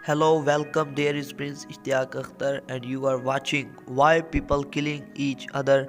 Hello, welcome. There is Prince Ishtiaq Akhtar, and you are watching Why People Killing Each Other,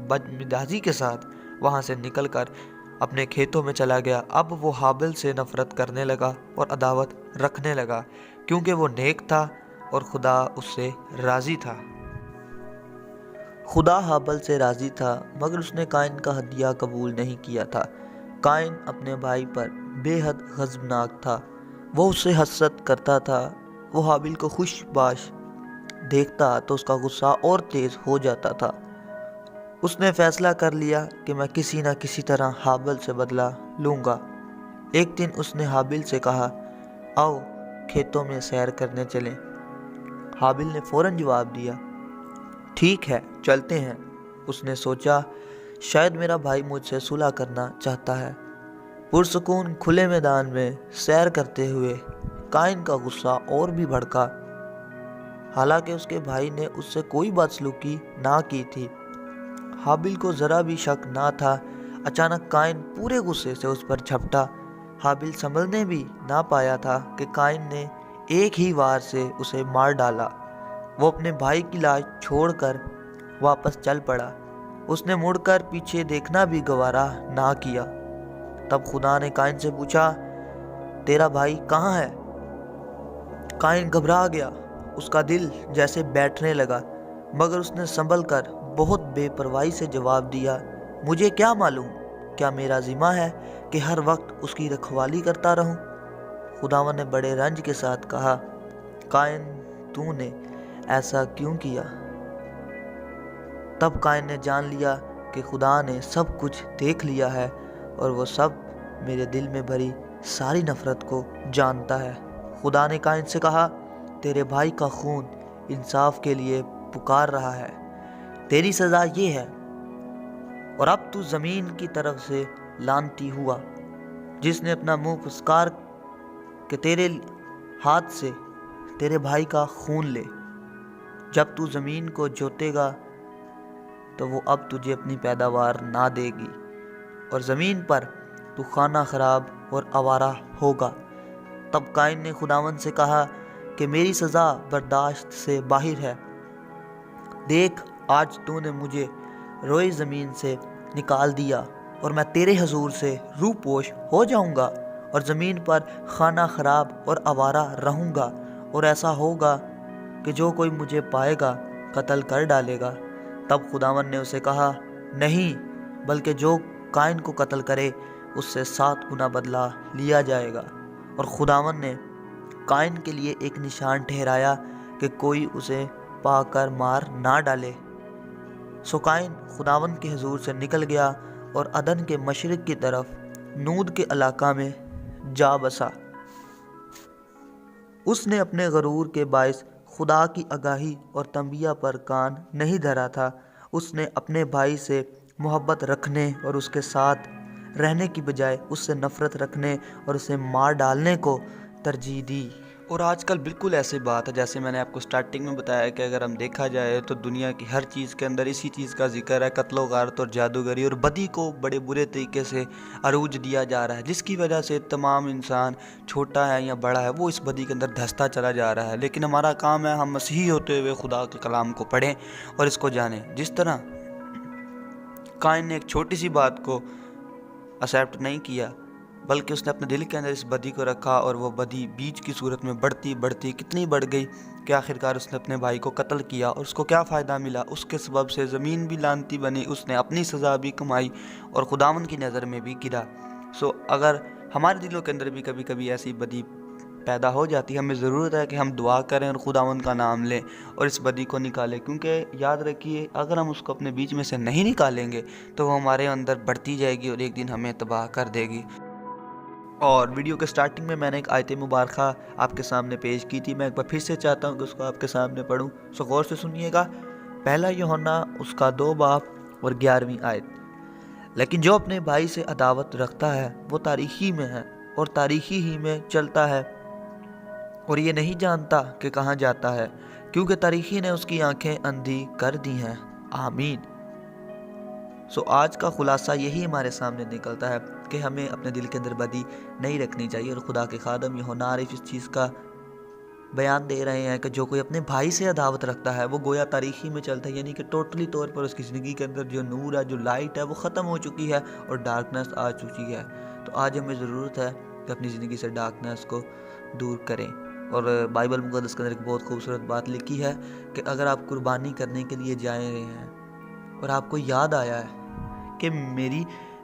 بدمزاجی کے ساتھ وہاں سے نکل کر اپنے کھیتوں میں چلا گیا۔ اب وہ حابل سے نفرت کرنے لگا اور عداوت رکھنے لگا، کیونکہ وہ نیک تھا اور خدا اس سے راضی تھا۔ خدا حابل سے راضی تھا، مگر اس نے قائن کا ہدیہ قبول نہیں کیا تھا۔ قائن اپنے بھائی پر بے حد غضبناک تھا، وہ اس سے حسد کرتا تھا۔ وہ حابل کو خوش باش دیکھتا تو اس کا غصہ اور تیز ہو جاتا تھا۔ اس نے فیصلہ کر لیا کہ میں کسی نہ کسی طرح حابل سے بدلہ لوں گا۔ ایک دن اس نے حابل سے کہا، آؤ کھیتوں میں سیر کرنے چلیں۔ حابل نے فوراً جواب دیا، ٹھیک ہے چلتے ہیں۔ اس نے سوچا شاید میرا بھائی مجھ سے صلح کرنا چاہتا ہے۔ پرسکون کھلے میدان میں سیر کرتے ہوئے قائن کا غصہ اور بھی بھڑکا، حالانکہ اس کے بھائی نے اس سے کوئی بدسلوکی نہ کی تھی۔ حابل کو ذرا بھی شک نہ تھا۔ اچانک قائن پورے غصے سے اس پر جھپٹا۔ حابل سنبھلنے بھی نہ پایا تھا کہ قائن نے ایک ہی وار سے اسے مار ڈالا۔ وہ اپنے بھائی کی لاش چھوڑ کر واپس چل پڑا۔ اس نے مڑ کر پیچھے دیکھنا بھی گوارا نہ کیا۔ تب خدا نے قائن سے پوچھا، تیرا بھائی کہاں ہے؟ قائن گھبرا گیا، اس کا دل جیسے بیٹھنے لگا، مگر اس نے سنبھل کر بہت بے پرواہی سے جواب دیا، مجھے کیا معلوم؟ کیا میرا ذمہ ہے کہ ہر وقت اس کی رکھوالی کرتا رہوں؟ خداوند نے بڑے رنج کے ساتھ کہا، قائن تو نے ایسا کیوں کیا؟ تب قائن نے جان لیا کہ خدا نے سب کچھ دیکھ لیا ہے اور وہ سب میرے دل میں بھری ساری نفرت کو جانتا ہے۔ خدا نے قائن سے کہا، تیرے بھائی کا خون انصاف کے لیے پکار رہا ہے، تیری سزا یہ ہے، اور اب تو زمین کی طرف سے لعنتی ہوا، جس نے اپنا منہ پھسکار کہ تیرے ہاتھ سے تیرے بھائی کا خون لے۔ جب تو زمین کو جوتے گا تو وہ اب تجھے اپنی پیداوار نہ دے گی، اور زمین پر تو خانہ خراب اور آوارہ ہوگا۔ تب قائن نے خداوند سے کہا کہ میری سزا برداشت سے باہر ہے۔ دیکھ آج تو نے مجھے روئے زمین سے نکال دیا، اور میں تیرے حضور سے روح پوش ہو جاؤں گا اور زمین پر خانہ خراب اور آوارہ رہوں گا، اور ایسا ہوگا کہ جو کوئی مجھے پائے گا قتل کر ڈالے گا۔ تب خداوند نے اسے کہا، نہیں، بلکہ جو قائن کو قتل کرے اس سے 7 گنا بدلہ لیا جائے گا۔ اور خداوند نے قائن کے لیے ایک نشان ٹھہرایا کہ کوئی اسے پا کر مار نہ ڈالے۔ سو قائن خداوند کے حضور سے نکل گیا اور عدن کے مشرق کی طرف نود کے علاقہ میں جا بسا۔ اس نے اپنے غرور کے باعث خدا کی آگاہی اور تنبیہ پر کان نہیں دھرا تھا۔ اس نے اپنے بھائی سے محبت رکھنے اور اس کے ساتھ رہنے کی بجائے اس سے نفرت رکھنے اور اسے مار ڈالنے کو ترجیح دی۔ اور آج کل بالکل ایسی بات ہے، جیسے میں نے آپ کو سٹارٹنگ میں بتایا کہ اگر ہم دیکھا جائے تو دنیا کی ہر چیز کے اندر اسی چیز کا ذکر ہے، قتل و غارت اور جادوگری اور بدی کو بڑے برے طریقے سے عروج دیا جا رہا ہے، جس کی وجہ سے تمام انسان چھوٹا ہے یا بڑا ہے وہ اس بدی کے اندر دھستا چلا جا رہا ہے۔ لیکن ہمارا کام ہے ہم مسیحی ہوتے ہوئے خدا کے کلام کو پڑھیں اور اس کو جانیں۔ جس طرح قائن نے ایک چھوٹی سی بات کو ایکسیپٹ نہیں کیا، بلکہ اس نے اپنے دل کے اندر اس بدی کو رکھا، اور وہ بدی بیج کی صورت میں بڑھتی بڑھتی کتنی بڑھ گئی کہ آخرکار اس نے اپنے بھائی کو قتل کیا، اور اس کو کیا فائدہ ملا؟ اس کے سبب سے زمین بھی لعنتی بنی، اس نے اپنی سزا بھی کمائی اور خداوند کی نظر میں بھی گرا۔ اگر ہمارے دلوں کے اندر بھی کبھی کبھی ایسی بدی پیدا ہو جاتی ہے، ہمیں ضرورت ہے کہ ہم دعا کریں اور خداوند کا نام لیں اور اس بدی کو نکالیں، کیونکہ یاد رکھیے اگر ہم اس کو اپنے بیچ میں سے نہیں نکالیں گے تو وہ ہمارے اندر بڑھتی جائے گی اور ایک دن ہمیں تباہ کر دے گی۔ اور ویڈیو کے سٹارٹنگ میں میں نے ایک آیت مبارکہ آپ کے سامنے پیش کی تھی، میں ایک بار پھر سے چاہتا ہوں کہ اس کو آپ کے سامنے پڑھوں، غور سے سنیے گا۔ پہلا یوحنا اس کا 2 باب اور 11ویں آیت، لیکن جو اپنے بھائی سے عداوت رکھتا ہے وہ تاریکی میں ہے اور تاریکی ہی میں چلتا ہے، اور یہ نہیں جانتا کہ کہاں جاتا ہے، کیونکہ تاریکی نے اس کی آنکھیں اندھی کر دی ہیں۔ آمین۔ آج کا خلاصہ یہی ہمارے سامنے نکلتا ہے کہ ہمیں اپنے دل کے اندر بدی نہیں رکھنی چاہیے، اور خدا کے خادم یوحنا عارف اس چیز کا بیان دے رہے ہیں کہ جو کوئی اپنے بھائی سے عداوت رکھتا ہے وہ گویا تاریخی میں چلتا ہے، یعنی کہ ٹوٹلی طور پر اس کی زندگی کے اندر جو نور ہے، جو لائٹ ہے وہ ختم ہو چکی ہے اور ڈارکنیس آ چکی ہے۔ تو آج ہمیں ضرورت ہے کہ اپنی زندگی سے ڈارکنیس کو دور کریں۔ اور بائبل مقدس کے اندر ایک بہت خوبصورت بات لکھی ہے کہ اگر آپ قربانی کرنے کے لیے جائے رہے ہیں اور آپ کو یاد آیا ہے کہ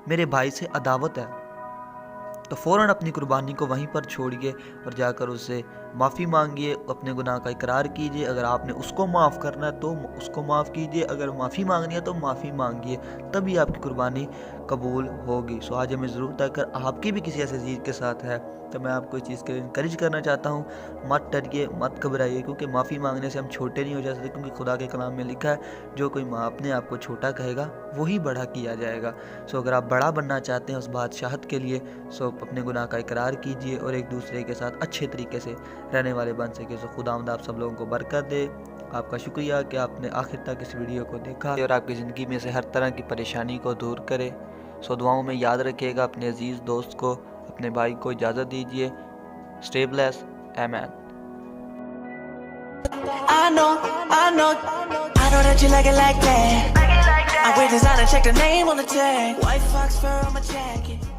میرے بھائی سے عداوت ہے، تو فوراً اپنی قربانی کو وہیں پر چھوڑیے اور جا کر اس سے معافی مانگیے، اپنے گناہ کا اقرار کیجیے۔ اگر آپ نے اس کو معاف کرنا ہے تو اس کو معاف کیجیے، اگر معافی مانگنی ہے تو معافی مانگیے، تبھی آپ کی قربانی قبول ہوگی۔ سو آج ہمیں ضرورت ہے، اگر آپ کی بھی کسی ایسے چیز کے ساتھ ہے تو میں آپ کو اس چیز کے انکریج کرنا چاہتا ہوں، مت ڈریے، مت گھبرائیے، کیونکہ معافی مانگنے سے ہم چھوٹے نہیں ہو جا سکتے، کیونکہ خدا کے کلام میں لکھا ہے جو کوئی اپنے آپ کو چھوٹا کہے گا وہی بڑا کیا جائے گا۔ سو اگر آپ بڑا بننا چاہتے ہیں اس بادشاہت کے لیے، سو اپنے گناہ کا اقرار کیجیے اور ایک دوسرے کے ساتھ اچھے طریقے سے رہنے والے بن سکے۔ سو خداوند آپ سب لوگوں کو برکت دے۔ آپ کا شکریہ کہ آپ نے آخر تک اس ویڈیو کو دیکھا اور آپ کی زندگی میں سے ہر طرح کی پریشانی کو دور کرے۔ سو دعاؤں میں یاد رکھیے گا، اپنے عزیز دوست کو، اپنے بھائی کو اجازت دیجیے۔ Stay blessed. Amen. I know that you like it like that. I wait design and check the name on the tag. White fox fur on my jacket.